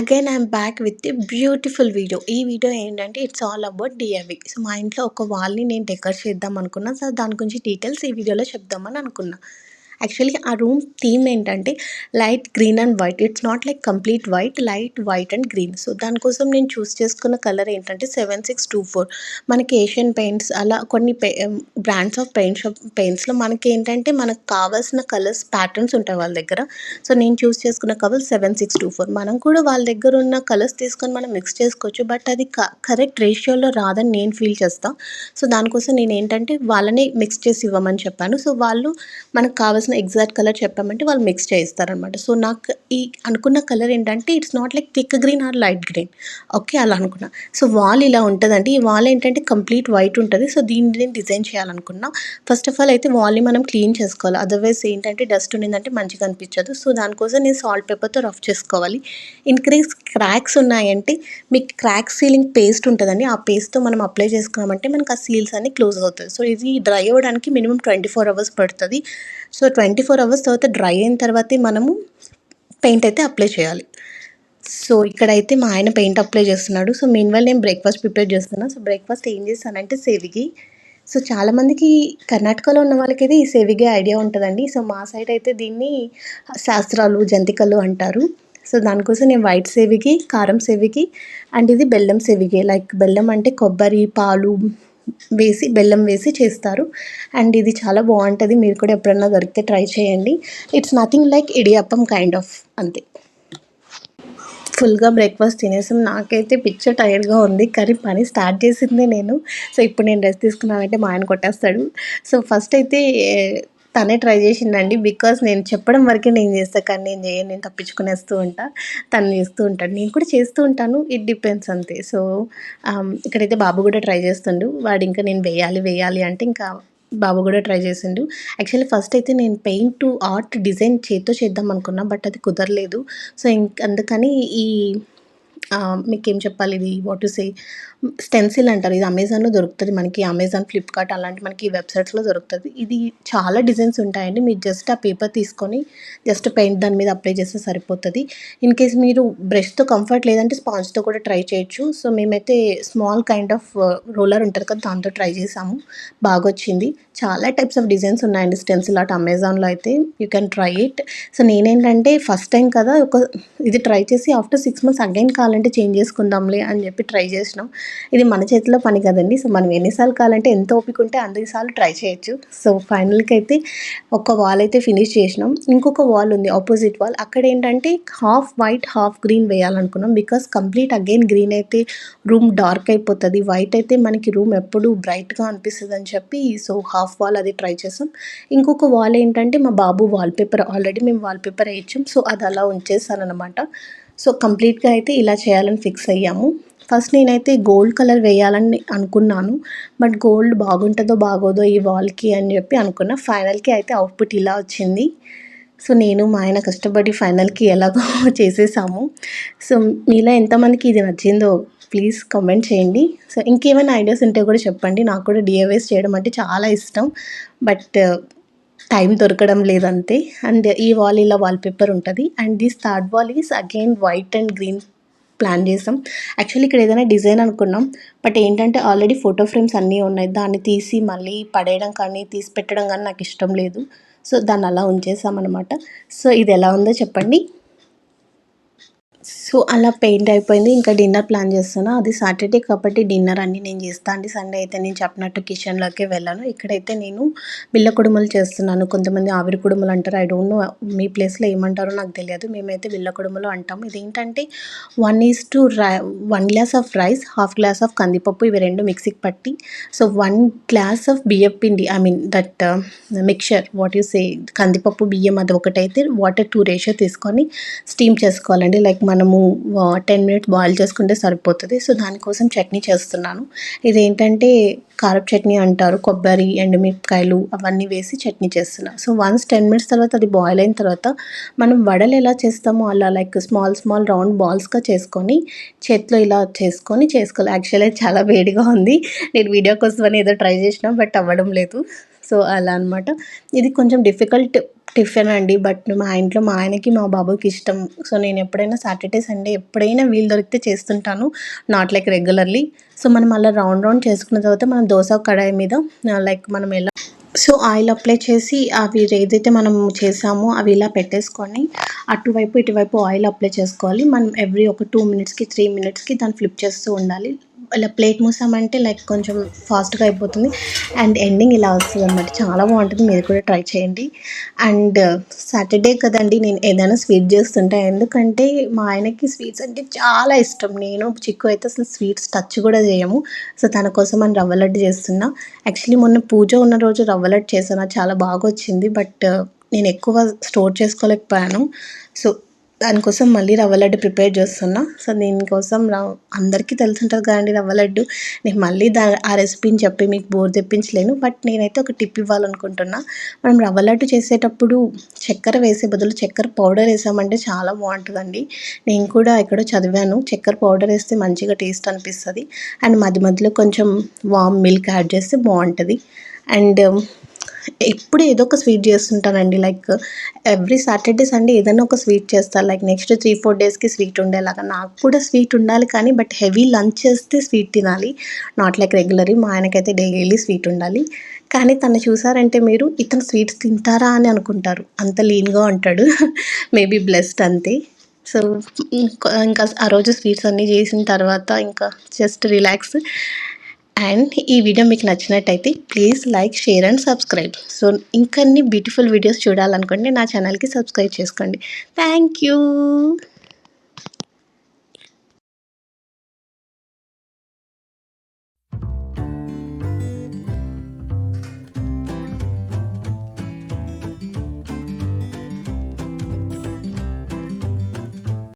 Again I'm back with a beautiful video. ఈ video ఏంటంటే it's all about DIY. So మా ఇంట్లో ఒక వాల్ని నేను డెకర్ చేద్దాం అనుకున్నా. సో దాని గురించి డీటెయిల్స్ ఈ వీడియోలో చెప్దామని అనుకున్నా. యాక్చువల్లీ ఆ రూమ్ థీమ్ ఏంటంటే light green and white. It's not like complete white, light white and green. So దానికోసం నేను చూస్ చేసుకున్న కలర్ ఏంటంటే 7624. మనకి ఏషియన్ పెయింట్స్ అలా కొన్ని బ్రాండ్స్ ఆఫ్ పెయింట్స్లో మనకి ఏంటంటే మనకు కావాల్సిన కలర్స్ ప్యాటర్న్స్ ఉంటాయి వాళ్ళ దగ్గర. సో నేను చూస్ చేసుకున్న కలర్ 7624. మనం కూడా వాళ్ళ దగ్గర ఉన్న కలర్స్ తీసుకొని మనం మిక్స్ చేసుకోవచ్చు, బట్ అది కరెక్ట్ రేషియోలో రాదని నేను ఫీల్ చేస్తాను. సో దానికోసం నేను ఏంటంటే వాళ్ళని మిక్స్ చేసి ఇవ్వమని చెప్పాను. సో వాళ్ళు మనకు కావాల్సిన ఎగ్జాక్ట్ కలర్ చెప్పామంటే వాళ్ళు మిక్స్ చేయిస్తారనమాట. సో నాకు ఈ అనుకున్న కలర్ ఏంటంటే it's not like thick green are light green. Okay, అలా అనుకున్నా. సో వాల్ ఇలా ఉంటుందండి. ఈ వాల్ ఏంటంటే కంప్లీట్ వైట్ ఉంటుంది. సో దీన్ని నేను డిజైన్ చేయాలనుకున్నా. ఫస్ట్ ఆఫ్ ఆల్ అయితే వాల్ని మనం క్లీన్ చేసుకోవాలి. అదర్వైజ్ ఏంటంటే డస్ట్ ఉండిందంటే మంచిగా అనిపించదు. సో దానికోసం నేను సాల్ట్ పేపర్తో రఫ్ చేసుకోవాలి. ఇన్ కేస్ క్రాక్స్ ఉన్నాయంటే మీకు క్రాక్ సీలింగ్ పేస్ట్ ఉంటుందండి. ఆ పేస్ట్తో మనం అప్లై చేసుకున్నామంటే మనకు ఆ సీల్స్ అన్ని క్లోజ్ అవుతుంది. సో ఇది డ్రై అవ్వడానికి మినిమం 24 hours పడుతుంది. సో 24 hours తర్వాత డ్రై అయిన తర్వాతే మనము పెయింట్ అయితే అప్లై చేయాలి. సో ఇక్కడైతే మా ఆయన పెయింట్ అప్లై చేస్తున్నాడు. సో మీన్వైల్ నేను బ్రేక్ఫాస్ట్ ప్రిపేర్ చేస్తున్నాను. సో బ్రేక్ఫాస్ట్ ఏం చేస్తానంటే సేవిగి. సో చాలామందికి కర్ణాటకలో ఉన్న వాళ్ళకైతే ఈ సేవిగే ఐడియా ఉంటుందండి. సో మా సైడ్ అయితే దీన్ని శాస్త్రాలు, జంతికలు అంటారు. సో దానికోసం నేను వైట్ సేవిగి, కారం సేవిగి అండ్ ఇది బెల్లం సేవిగే. లైక్ బెల్లం అంటే కొబ్బరి, పాలు వేసి బెల్లం వేసి చేస్తారు. అండ్ ఇది చాలా బాగుంటుంది. మీరు కూడా ఎప్పుడన్నా దొరికితే ట్రై చేయండి. It's nothing like idiyappam kind of అంతే. ఫుల్గా బ్రేక్ఫాస్ట్ తినేసాం. నాకైతే పిచ్చ టైర్డ్గా ఉంది, కానీ పని స్టార్ట్ చేసిందే నేను. సో ఇప్పుడు నేను రెస్ట్ తీసుకున్నానంటే మా ఆయన కొట్టేస్తాడు. సో ఫస్ట్ అయితే తనే ట్రై చేసిండండి. బికాస్ నేను చెప్పడం వరకే నేను చేస్తాను, కానీ నేను చేయను. నేను తప్పించుకునేస్తూ ఉంటా, తను చేస్తూ ఉంటాడు. నేను కూడా చేస్తూ ఉంటాను, ఇట్ డిపెండ్స్ అంతే. సో ఇక్కడైతే బాబు కూడా ట్రై చేస్తుండు. వాడు ఇంకా నేను వేయాలి అంటే ఇంకా బాబు కూడా ట్రై చేసిండు. యాక్చువల్లీ ఫస్ట్ అయితే నేను పెయింట్ ఆర్ట్ డిజైన్ చేత్తో చేద్దాం అనుకున్నా, బట్ అది కుదరలేదు. సో అందుకని ఈ మీకేం చెప్పాలి, ఇది వాట్ టు సే స్టెన్సిల్ అంటారు. ఇది అమెజాన్లో దొరుకుతుంది మనకి. అమెజాన్, ఫ్లిప్కార్ట్ అలాంటి మనకి వెబ్సైట్స్లో దొరుకుతుంది. ఇది చాలా డిజైన్స్ ఉంటాయండి. మీరు జస్ట్ ఆ పేపర్ తీసుకొని జస్ట్ పెయింట్ దాని మీద అప్లై చేస్తే సరిపోతుంది. ఇన్ కేస్ మీరు బ్రష్తో కంఫర్ట్ లేదంటే స్పాంజ్తో కూడా ట్రై చేయొచ్చు. సో మేమైతే స్మాల్ కైండ్ ఆఫ్ రోలర్ ఉంటుంది కదా, దాంతో ట్రై చేసాము. బాగా వచ్చింది. చాలా టైప్స్ ఆఫ్ డిజైన్స్ ఉన్నాయండి స్టెన్సిల్ ఆర్ట్ అమెజాన్లో అయితే. You can try it. So నేనేంటంటే ఫస్ట్ టైం కదా ఇది ట్రై చేసి ఆఫ్టర్ 6 months అగైన్ కావాలంటే చేంజ్ చేసుకుందాంలే అని చెప్పి ట్రై చేసినాం. ఇది మన చేతిలో పని కదండి. సో మనం ఎన్నిసార్లు కావాలంటే ఎంత ఓపిక ఉంటే అన్నిసార్లు ట్రై చేయొచ్చు. సో ఫైనల్కి అయితే ఒక వాల్ అయితే ఫినిష్ చేసినాం. ఇంకొక వాల్ ఉంది, ఆపోజిట్ వాల్. అక్కడ ఏంటంటే హాఫ్ వైట్ హాఫ్ గ్రీన్ వేయాలనుకున్నాం. బికాస్ కంప్లీట్ అగైన్ గ్రీన్ అయితే రూమ్ డార్క్ అయిపోతుంది, వైట్ అయితే మనకి రూమ్ ఎప్పుడు బ్రైట్గా అనిపిస్తుంది అని చెప్పి సో హాఫ్ వాల్ అది ట్రై చేసాం. ఇంకొక వాల్ ఏంటంటే మా బాబు వాల్పేపర్, ఆల్రెడీ మేము వాల్పేపర్ వేయించాం. సో అది అలా ఉంచేసాను అనమాట. సో కంప్లీట్గా అయితే ఇలా చేయాలని ఫిక్స్ అయ్యాము. ఫస్ట్ నేనైతే గోల్డ్ కలర్ వేయాలని అనుకున్నాను, బట్ గోల్డ్ బాగుంటుందో బాగోదో ఈ వాల్కి అని చెప్పి అనుకున్నా. ఫైనల్కి అయితే అవుట్పుట్ ఇలా వచ్చింది. సో నేను మా ఆయన కష్టపడి ఫైనల్కి ఎలాగో చేసేసాము. సో మీలో ఎంతమందికి ఇది నచ్చిందో ప్లీజ్ కామెంట్ చేయండి. సో ఇంకేమైనా ఐడియాస్ ఉంటే కూడా చెప్పండి. నాకు కూడా డిఐవైస్ చేయడం అంటే చాలా ఇష్టం, బట్ టైం దొరకడం లేదంతే. అండ్ ఈ వాల్ ఇలా వాల్పేపర్ ఉంటుంది. And this third wall is again white and green plan చేసాం. యాక్చువల్లీ ఇక్కడ ఏదైనా డిజైన్ అనుకున్నాం, బట్ ఏంటంటే ఆల్రెడీ ఫోటో ఫ్రేమ్స్ అన్నీ ఉన్నాయి. దాన్ని తీసి మళ్ళీ పడేయడం కానీ తీసి పెట్టడం కానీ నాకు ఇష్టం లేదు. సో దాన్ని అలా ఉంచేసామన్నమాట. సో ఇది ఎలా ఉందో చెప్పండి. సో అలా పెయింట్ అయిపోయింది. ఇంకా డిన్నర్ ప్లాన్ చేస్తున్నా. అది సాటర్డే కాబట్టి డిన్నర్ అన్నీ నేను చేస్తాను అండి. సండే అయితే నేను చెప్పినట్టు కిచెన్లోకే వెళ్ళాను. ఇక్కడైతే నేను బిళ్ళ కుడుములు చేస్తున్నాను. కొంతమంది ఆవిరి కుడుములు అంటారు. ఐ డోంట్ నో మీ ప్లేస్లో ఏమంటారో నాకు తెలియదు. మేమైతే బిళ్ళ కుడుములు అంటాము. ఇదేంటంటే 1 glass of rice, half glass of కందిపప్పు, ఇవి రెండు మిక్సీకి పట్టి, సో 1 గ్లాస్ ఆఫ్ బియ్యం పిండి, I mean that mixture what you say, కందిపప్పు బియ్యం అది ఒకటైతే వాటర్ 2 రేషియో తీసుకొని స్టీమ్ చేసుకోవాలండి. లైక్ మనము 10 minutes బాయిల్ చేసుకుంటే సరిపోతుంది. సో దానికోసం చట్నీ చేస్తున్నాను. ఇదేంటంటే కారపు చట్నీ అంటారు. కొబ్బరి, ఎండుమిరపకాయలు అవన్నీ వేసి చట్నీ చేస్తున్నాను. సో వన్స్ 10 minutes తర్వాత అది బాయిల్ అయిన తర్వాత మనం వడలు ఎలా చేస్తామో అలా లైక్ స్మాల్ రౌండ్ బాల్స్గా చేసుకొని చేతిలో ఇలా చేసుకోవాలి. యాక్చువల్లీ చాలా వేడిగా ఉంది. నేను వీడియో కోసం ఏదో ట్రై చేసినా, బట్ అవ్వడం లేదు. సో అలా అనమాట. ఇది కొంచెం డిఫికల్ట్ టిఫిన్ అండి. బట్ మా ఇంట్లో మా ఆయనకి, మా బాబుకి ఇష్టం. సో నేను ఎప్పుడైనా సాటర్‌డే, సండే ఎప్పుడైనా వీలు దొరికితే చేస్తుంటాను. Not like regularly. సో మనం అలా రౌండ్ రౌండ్ చేసుకున్న తర్వాత మనం దోస కడాయి మీద లైక్ మనం ఎలా సో ఆయిల్ అప్లై చేసి అవి ఏదైతే మనం చేసామో అవి ఇలా పెట్టేసుకొని అటువైపు, ఇటువైపు ఆయిల్ అప్లై చేసుకోవాలి. మనం ఎవ్రీ ఒక 2 మినిట్స్‌కి, 3 మినిట్స్‌కి దాన్ని ఫ్లిప్ చేస్తూ ఉండాలి. ఇలా ప్లేట్ మూసామంటే లైక్ కొంచెం ఫాస్ట్‌గా అయిపోతుంది. అండ్ ఎండింగ్ ఇలా వస్తదనమాట. చాలా బావుంటది. మీరు కూడా ట్రై చేయండి. అండ్ సాటర్‌డే కదండీ! నేను ఏదైనా స్వీట్ చేస్తుంటా. ఎందుకంటే మా ఆయనకి స్వీట్స్ అంటే చాలా ఇష్టం. నేను, చిక్కు అయితే అసలు స్వీట్స్ టచ్ కూడా చేయము. సో తన కోసం అని రవ్వ లడ్డు చేస్తున్నా. యాక్చువల్లీ మొన్న పూజ ఉన్న రోజు రవ్వ లడ్డు చేశాను. అది చాలా బాగొచ్చింది. బట్ నేను ఎక్కువ స్టోర్ చేసుకోలేకపోయాను. సో దానికోసం మళ్ళీ రవ్వ లడ్డు ప్రిపేర్ చేస్తున్నా. సో దీనికోసం అందరికీ తెలిసుంటది కదండీ రవ్వ లడ్డు. నేను మళ్ళీ ఆ రెసిపీని చెప్పి మీకు బోర్ తెప్పించలేను. బట్ నేనైతే ఒక టిప్ ఇవ్వాలనుకుంటున్నా. మనం రవ్వ లడ్డు చేసేటప్పుడు చక్కెర వేసే బదులు చక్కెర పౌడర్ వేసామంటే చాలా బావుంటదండి. నేను కూడా ఎక్కడో చదివాను. చక్కెర పౌడర్ వేస్తే మంచిగా టేస్ట్ అనిపిస్తది. అండ్ మధ్య మధ్యలో కొంచెం వామ్ మిల్క్ యాడ్ చేస్తే బావుంటది. అండ్ ఎప్పుడు ఏదో ఒక స్వీట్ చేస్తుంటానండి. లైక్ ఎవ్రీ సాటర్‌డే, సండే ఏదైనా ఒక స్వీట్ చేస్తా. లైక్ నెక్స్ట్ 3, 4 డేస్‌కి స్వీట్ ఉండేలాగా. నాకు కూడా స్వీట్ ఉండాలి కానీ బట్ హెవీ లంచ్ చేస్తే స్వీట్ తినాలి. Not like regularly. మా ఆయనకైతే డైలీ స్వీట్ ఉండాలి. కానీ తను చూసారంటే మీరు ఇతను స్వీట్స్ తింటారా అని అనుకుంటారు. అంత లీన్‌గా ఉంటాడు. మేబీ బ్లెస్డ్ అంతే. సో ఇంకా ఆ రోజు స్వీట్స్ అన్నీ చేసిన తర్వాత ఇంకా జస్ట్ రిలాక్స్. అండ్ ఈ వీడియో మీకు నచ్చినట్టయితే please like, share and subscribe. So ఇంకన్ని బ్యూటిఫుల్ వీడియోస్ చూడాలనుకుంటే నా ఛానల్‌కి సబ్స్క్రైబ్ చేసుకోండి. Thank you.